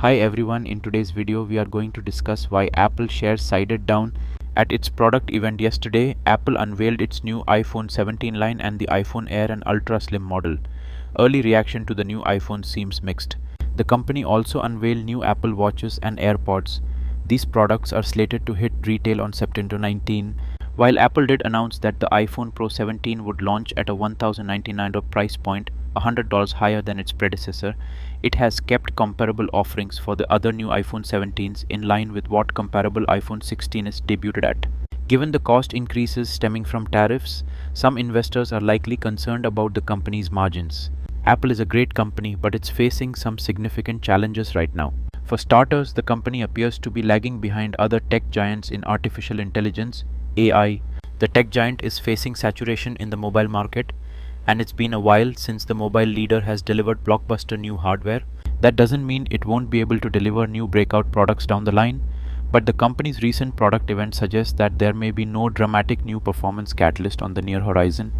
Hi everyone, in today's video we are going to discuss why Apple shares sided down. At its product event yesterday, Apple unveiled its new iPhone 17 line and the iPhone Air and Ultra Slim model. Early reaction to the new iPhone seems mixed. The company also unveiled new Apple Watches and AirPods. These products are slated to hit retail on September 19. While Apple did announce that the iPhone Pro 17 would launch at a $1,099 price point, $100 higher than its predecessor, it has kept comparable offerings for the other new iPhone 17s in line with what comparable iPhone 16 is debuted at. Given the cost increases stemming from tariffs, some investors are likely concerned about the company's margins. Apple is a great company, but it's facing some significant challenges right now. For starters, the company appears to be lagging behind other tech giants in artificial intelligence, AI. The tech giant is facing saturation in the mobile market, and it's been a while since the mobile leader has delivered blockbuster new hardware. That doesn't mean it won't be able to deliver new breakout products down the line, but the company's recent product event suggests that there may be no dramatic new performance catalyst on the near horizon.